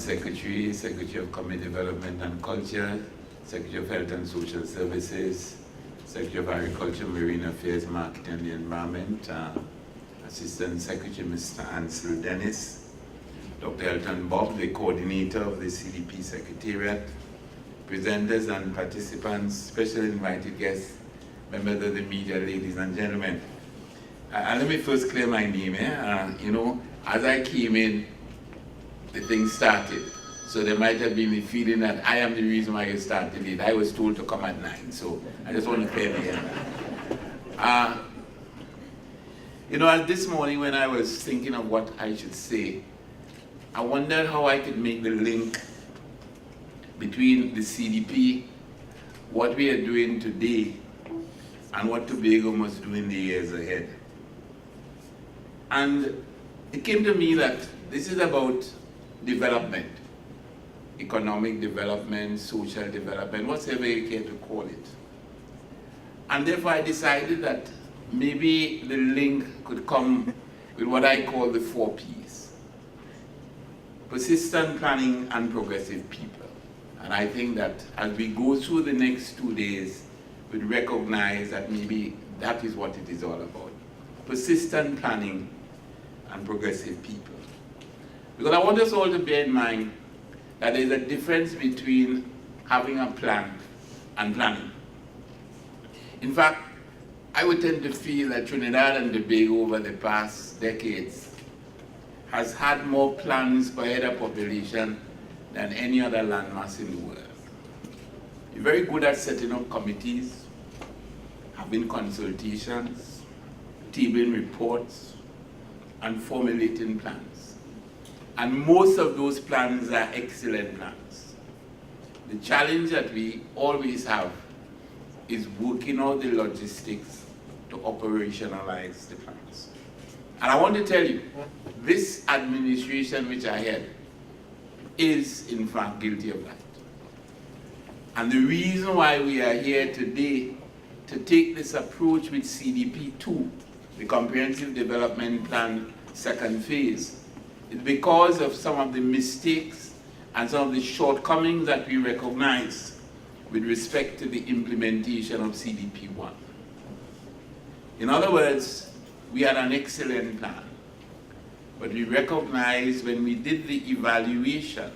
Secretary, Secretary of Community Development and Culture, Secretary of Health and Social Services, Secretary of Agriculture, Marine Affairs, Market and the Environment, Assistant Secretary Mr. Ansel Dennis, Dr. Elton Bob, the coordinator of the CDP Secretariat, presenters and participants, special invited guests, members of the media, ladies and gentlemen. Let me first clear my name. As I came in, the thing started. So there might have been the feeling that I am the reason why it started late. I was told to come at 9, so I just want to clear the air. This morning when I was thinking of what I should say, I wondered how I could make the link between the CDP, what we are doing today, and what Tobago must do in the years ahead. And it came to me that this is about development, economic development, social development, whatever you care to call it. And therefore I decided that maybe the link could come with what I call the 4 Ps. Persistent planning and progressive people. And I think that as we go through the next 2 days, we'll recognize that maybe that is what it is all about. Persistent planning and progressive people. Because I want us all to bear in mind that there's a difference between having a plan and planning. In fact, I would tend to feel that Trinidad and Tobago over the past decades has had more plans per head of population than any other landmass in the world. We're very good at setting up committees, having consultations, tabling reports, and formulating plans. And most of those plans are excellent plans. The challenge that we always have is working out the logistics to operationalize the plans. And I want to tell you, this administration which I head is in fact guilty of that. And the reason why we are here today to take this approach with CDP 2, the Comprehensive Development Plan second phase, is because of some of the mistakes and some of the shortcomings that we recognize with respect to the implementation of CDP 1. In other words, we had an excellent plan, but we recognized when we did the evaluation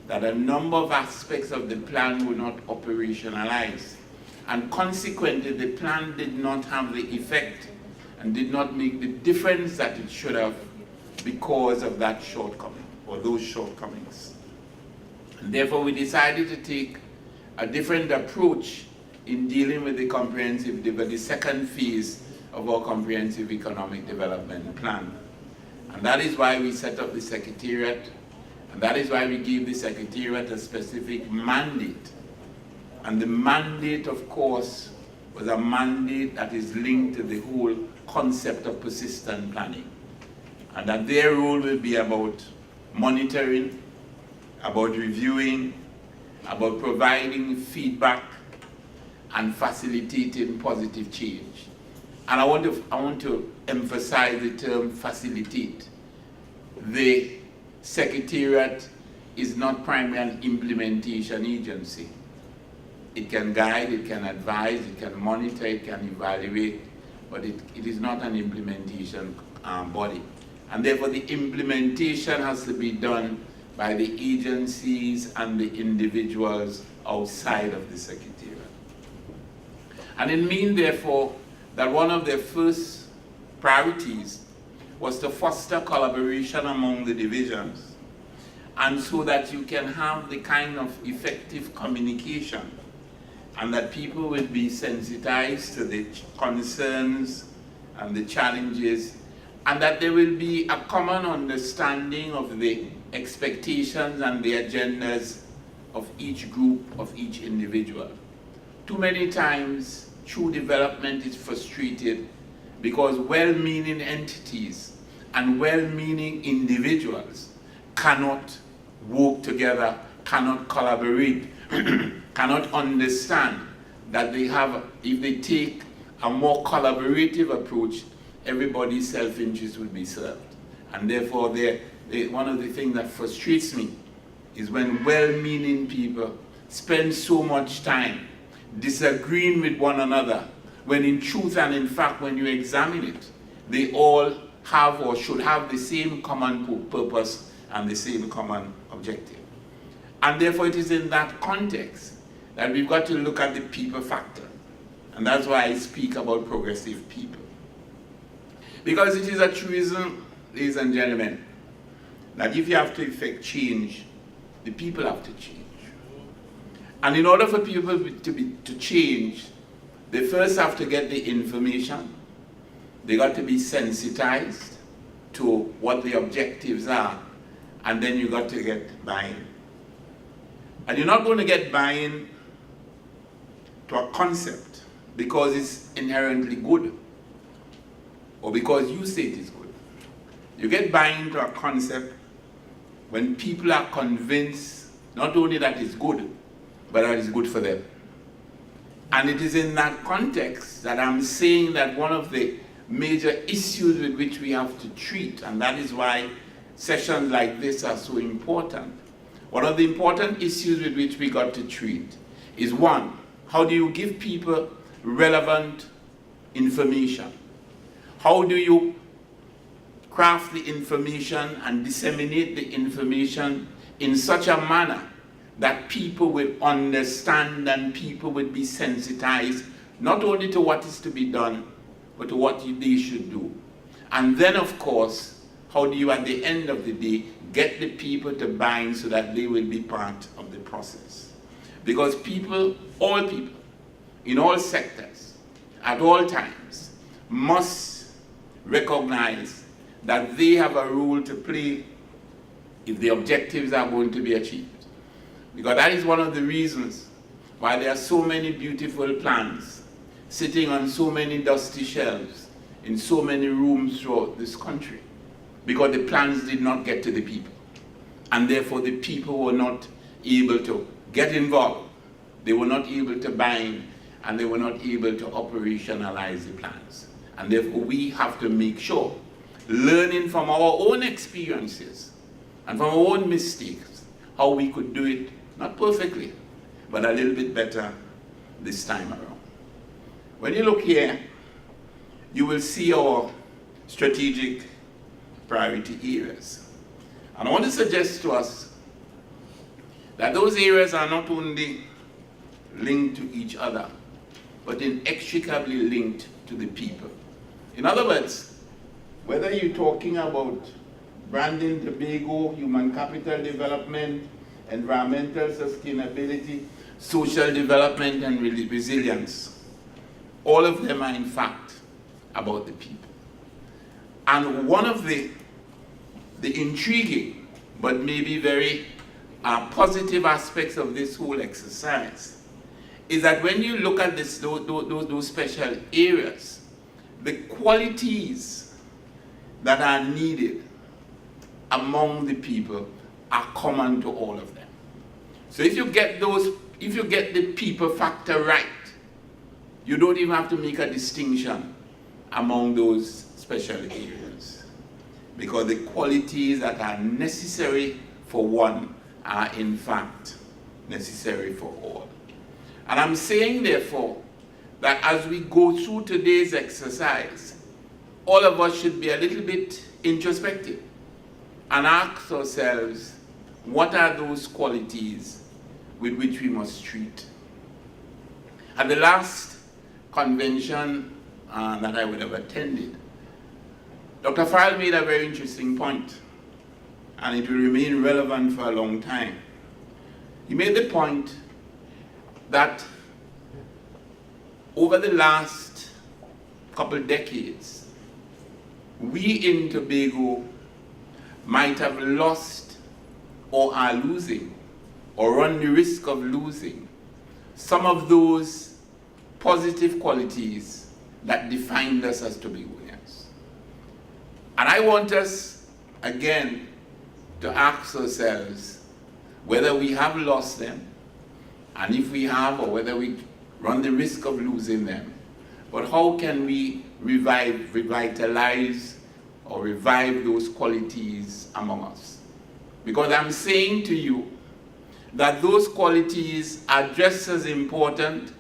that a number of aspects of the plan were not operationalized, and consequently the plan did not have the effect and did not make the difference that it should have because of that shortcoming or those shortcomings. And therefore we decided to take a different approach in dealing with the second phase of our comprehensive economic development plan. And that is why we set up the Secretariat, and that is why we gave the Secretariat a specific mandate. And the mandate, of course, was a mandate that is linked to the whole concept of persistent planning. And that their role will be about monitoring, about reviewing, about providing feedback, and facilitating positive change. And I want to emphasize the term facilitate. The Secretariat is not primarily an implementation agency. It can guide, it can advise, it can monitor, it can evaluate, but it is not an implementation body. And therefore the implementation has to be done by the agencies and the individuals outside of the Secretariat. And it means therefore that one of their first priorities was to foster collaboration among the divisions, and so that you can have the kind of effective communication and that people will be sensitized to the concerns and the challenges, and that there will be a common understanding of the expectations and the agendas of each group, of each individual. Too many times, true development is frustrated because well-meaning entities and well-meaning individuals cannot work together, cannot collaborate, cannot understand that they have, if they take a more collaborative approach, everybody's self-interest will be served. And therefore, one of the things that frustrates me is when well-meaning people spend so much time disagreeing with one another, when in truth and in fact, when you examine it, they all have or should have the same common purpose and the same common objective. And therefore it is in that context that we've got to look at the people factor. And that's why I speak about progressive people. Because it is a truism, ladies and gentlemen, that if you have to effect change, the people have to change. And in order for people to change, they first have to get the information. They got to be sensitized to what the objectives are, and then you got to get buy-in. And you're not going to get buy-in to a concept because it's inherently good, or because you say it is good. You get buy-in to a concept when people are convinced not only that it's good, but that it's good for them. And it is in that context that I'm saying that one of the major issues with which we have to treat, and that is why sessions like this are so important. One of the important issues with which we got to treat is, one, how do you give people relevant information? How do you craft the information and disseminate the information in such a manner that people will understand and people will be sensitized not only to what is to be done, but to what they should do. And then, of course, how do you, at the end of the day, get the people to buy in so that they will be part of the process? Because people, all people, in all sectors, at all times, must recognize that they have a role to play if the objectives are going to be achieved. Because that is one of the reasons why there are so many beautiful plans sitting on so many dusty shelves in so many rooms throughout this country. Because the plans did not get to the people. And therefore the people were not able to get involved. They were not able to buy in, and they were not able to operationalize the plans. And therefore we have to make sure, learning from our own experiences and from our own mistakes, how we could do it, not perfectly, but a little bit better this time around. When you look here, you will see our strategic priority areas. And I want to suggest to us that those areas are not only linked to each other, but inextricably linked to the people. In other words, whether you're talking about branding Tobago, human capital development, environmental sustainability, social development, and resilience, all of them are in fact about the people. And one of the intriguing but maybe very positive aspects of this whole exercise is that when you look at those special areas, the qualities that are needed among the people are common to all of them. So if you get the people factor right, you don't even have to make a distinction among those special areas, because the qualities that are necessary for one are in fact necessary for all. And I'm saying therefore that as we go through today's exercise, all of us should be a little bit introspective and ask ourselves, what are those qualities with which we must treat? At the last convention that I would have attended, Dr. Farrell made a very interesting point, and it will remain relevant for a long time. He made the point that over the last couple decades, we in Tobago might have lost or are losing or run the risk of losing some of those positive qualities that defined us as Tobagoans. And I want us, again, to ask ourselves whether we have lost them, and if we have, or whether we run the risk of losing them. But how can we revitalize or revive those qualities among us? Because I'm saying to you that those qualities are just as important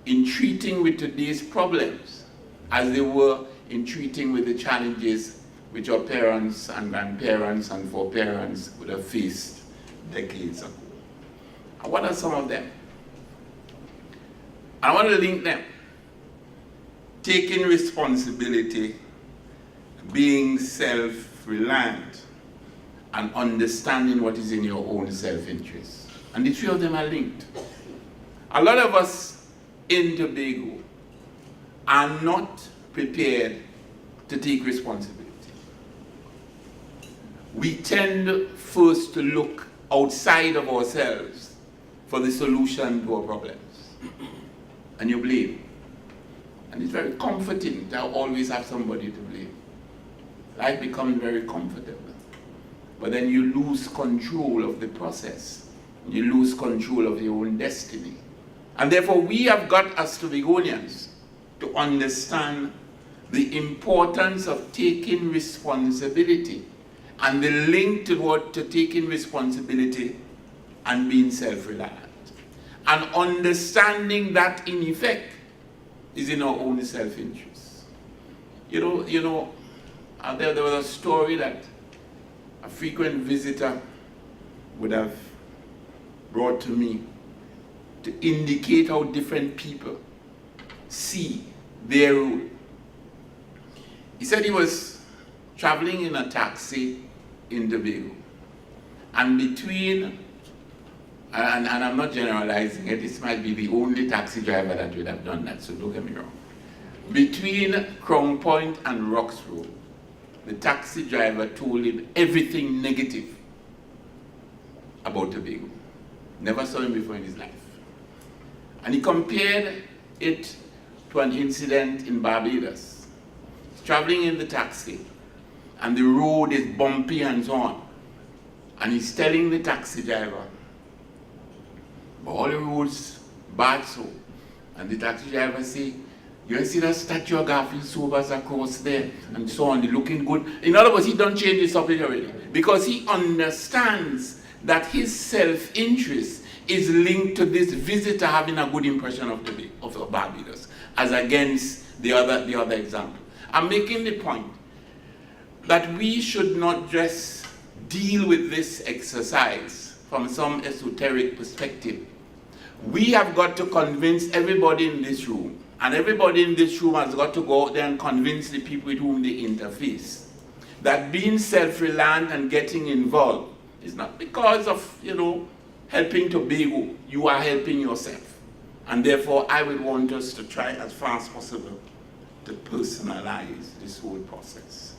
in treating with today's problems as they were in treating with the challenges which our parents and grandparents and foreparents would have faced decades ago. And what are some of them? I want to link them. Taking responsibility, being self-reliant, and understanding what is in your own self-interest. And the three of them are linked. A lot of us in Tobago are not prepared to take responsibility. We tend first to look outside of ourselves for the solution to our problems. And you blame. And it's very comforting to always have somebody to blame. Life becomes very comfortable. But then you lose control of the process. You lose control of your own destiny. And therefore we have got, as Tobagonians, to understand the importance of taking responsibility and the link toward to taking responsibility and being self-reliant. And understanding that in effect is in our own self-interest. There was a story that a frequent visitor would have brought to me to indicate how different people see their role. He said he was traveling in a taxi in Tobago, and between, and I'm not generalizing it, this might be the only taxi driver that would have done that, so don't get me wrong. Between Crown Point and Rocks Road, the taxi driver told him everything negative about Tobago. Never saw him before in his life. And he compared it to an incident in Barbados. He's traveling in the taxi, and the road is bumpy and so on. And he's telling the taxi driver, all the roads bad so. And the taxi driver say, you see that statue of Garfield Sobers across there and so on, they're looking good. In other words, he don't change the subject already. Because he understands that his self-interest is linked to this visitor having a good impression of Barbados, as against the other example. I'm making the point that we should not just deal with this exercise from some esoteric perspective. We have got to convince everybody in this room, and everybody in this room has got to go out there and convince the people with whom they interface, that being self-reliant and getting involved is not because of, helping Tobago. You are helping yourself. And therefore, I would want us to try as far as possible to personalize this whole process.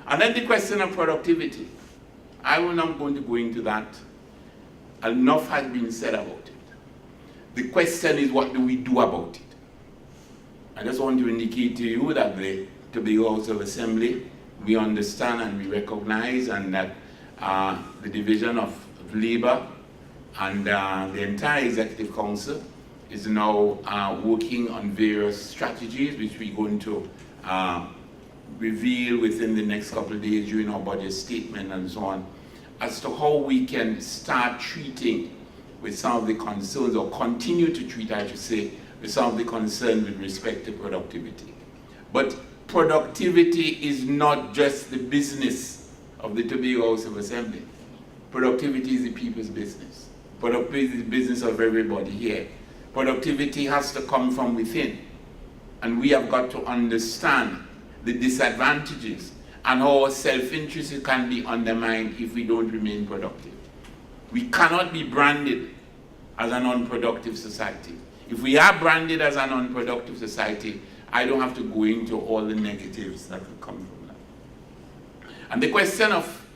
And then the question of productivity. I will not going to go into that. Enough has been said about it. The question is, what do we do about it? I just want to indicate to you that the Tobago House of Assembly, we understand and we recognize, and that the Division of Labor and the entire Executive Council is now working on various strategies which we're going to reveal within the next couple of days during our budget statement and so on, as to how we can start treating with some of the concerns, or continue to treat, I should say, with some of the concerns with respect to productivity. But productivity is not just the business of the Tobago House of Assembly. Productivity is the people's business. Productivity is the business of everybody here. Productivity has to come from within. And we have got to understand the disadvantages and how our self-interest can be undermined if we don't remain productive. We cannot be branded as an unproductive society. If we are branded as an unproductive society, I don't have to go into all the negatives that will come from that. And the question of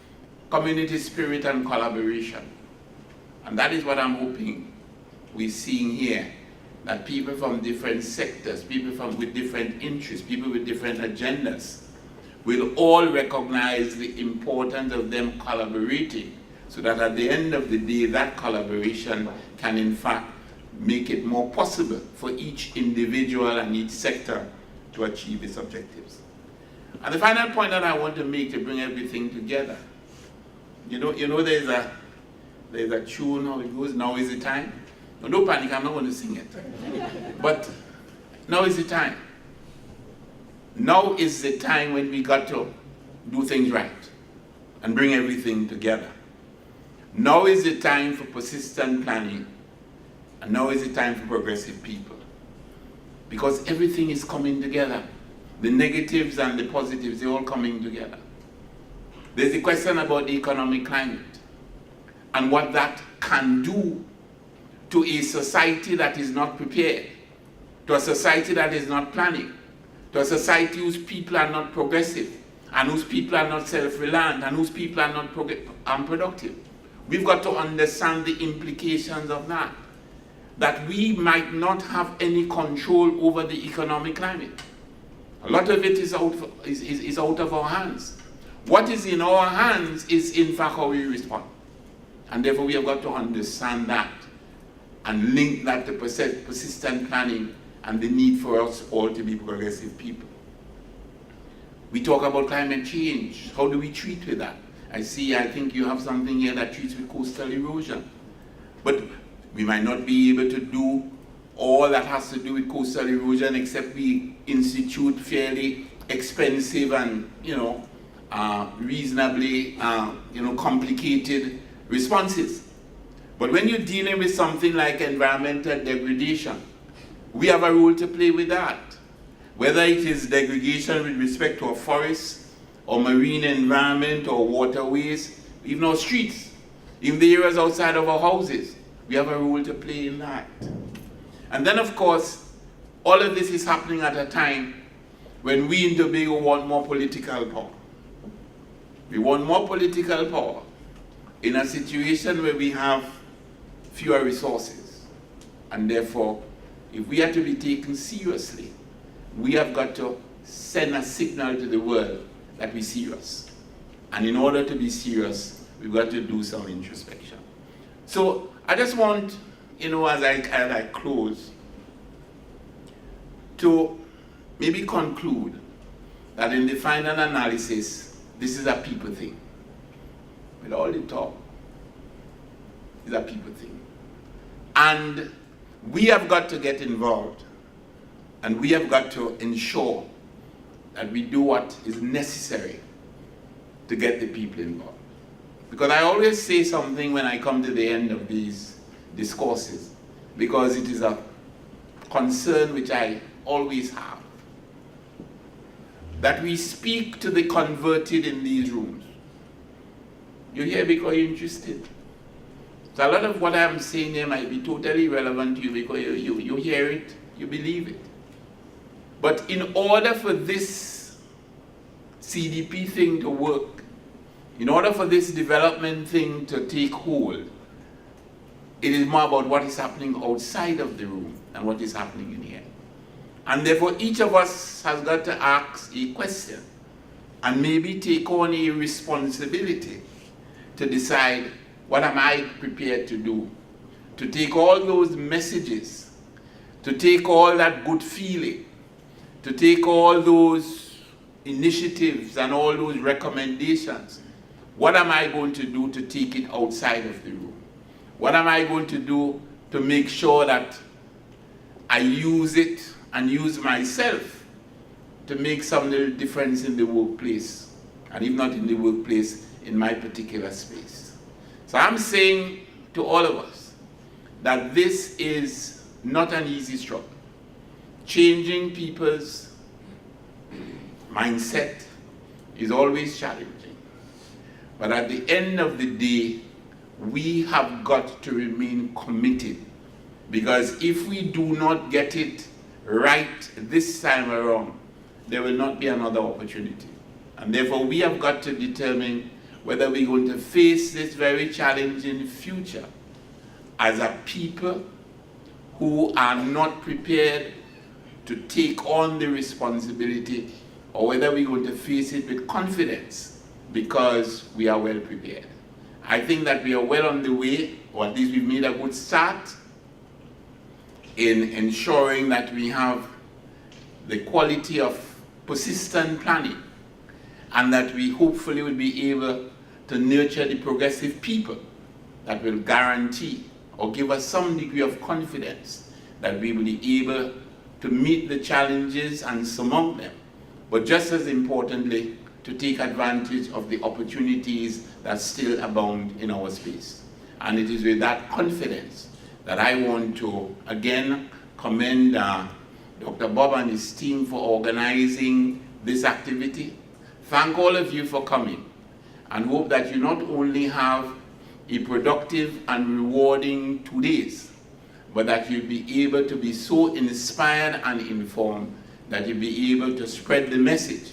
community spirit and collaboration, and that is what I'm hoping we're seeing here, that people from different sectors, people with different interests, people with different agendas, will all recognize the importance of them collaborating, so that at the end of the day, that collaboration can in fact make it more possible for each individual and each sector to achieve its objectives. And the final point that I want to make to bring everything together, there's There's a tune, how it goes, now is the time. No, don't panic, I'm not going to sing it. But now is the time. Now is the time when we got to do things right and bring everything together. Now is the time for persistent planning, and now is the time for progressive people. Because everything is coming together. The negatives and the positives, they're all coming together. There's a question about the economic climate and what that can do to a society that is not prepared, to a society that is not planning, to a society whose people are not progressive, and whose people are not self-reliant, and whose people are not productive. We've got to understand the implications of that, that we might not have any control over the economic climate. A lot of it is out of our hands. What is in our hands is in fact how we respond. And therefore we have got to understand that and link that to persistent planning and the need for us all to be progressive people. We talk about climate change. How do we treat with that? I think you have something here that treats with coastal erosion. But we might not be able to do all that has to do with coastal erosion except we institute fairly expensive and, reasonably, complicated responses. But when you're dealing with something like environmental degradation, we have a role to play with that. Whether it is degradation with respect to a forest, or marine environment, or waterways, even our streets, even the areas outside of our houses, we have a role to play in that. And then, of course, all of this is happening at a time when we in Tobago want more political power. We want more political power in a situation where we have fewer resources. And therefore, if we are to be taken seriously, we have got to send a signal to the world that we're serious. And in order to be serious, we've got to do some introspection. So I just want, as I close, to maybe conclude that in the final analysis, this is a people thing. With all the talk, it's a people thing. And we have got to get involved, and we have got to ensure that we do what is necessary to get the people involved. Because I always say something when I come to the end of these discourses, because it is a concern which I always have, that we speak to the converted in these rooms. You're here because you're interested. So a lot of what I'm saying here might be totally relevant to you because you hear it, you believe it. But in order for this CEDP thing to work, in order for this development thing to take hold, it is more about what is happening outside of the room than what is happening in here. And therefore each of us has got to ask a question and maybe take on a responsibility to decide, what am I prepared to do? To take all those messages, to take all that good feeling, to take all those initiatives and all those recommendations. What am I going to do to take it outside of the room? What am I going to do to make sure that I use it and use myself to make some little difference in the workplace, and if not in the workplace, in my particular space? So I'm saying to all of us that this is not an easy struggle. Changing people's mindset is always challenging. But at the end of the day, we have got to remain committed, because if we do not get it right this time around, there will not be another opportunity. And therefore we have got to determine whether we're going to face this very challenging future as a people who are not prepared to take on the responsibility, or whether we're going to face it with confidence because we are well prepared. I think that we are well on the way, or at least we've made a good start in ensuring that we have the quality of persistent planning, and that we hopefully will be able to nurture the progressive people that will guarantee or give us some degree of confidence that we will be able to meet the challenges and surmount them, but just as importantly, to take advantage of the opportunities that still abound in our space. And it is with that confidence that I want to again commend Dr. Bob and his team for organizing this activity. Thank all of you for coming, and hope that you not only have a productive and rewarding 2 days, but that you'll be able to be so inspired and informed that you'll be able to spread the message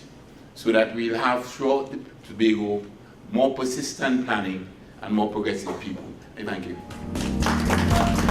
so that we'll have throughout the Tobago more persistent planning and more progressive people. Thank you.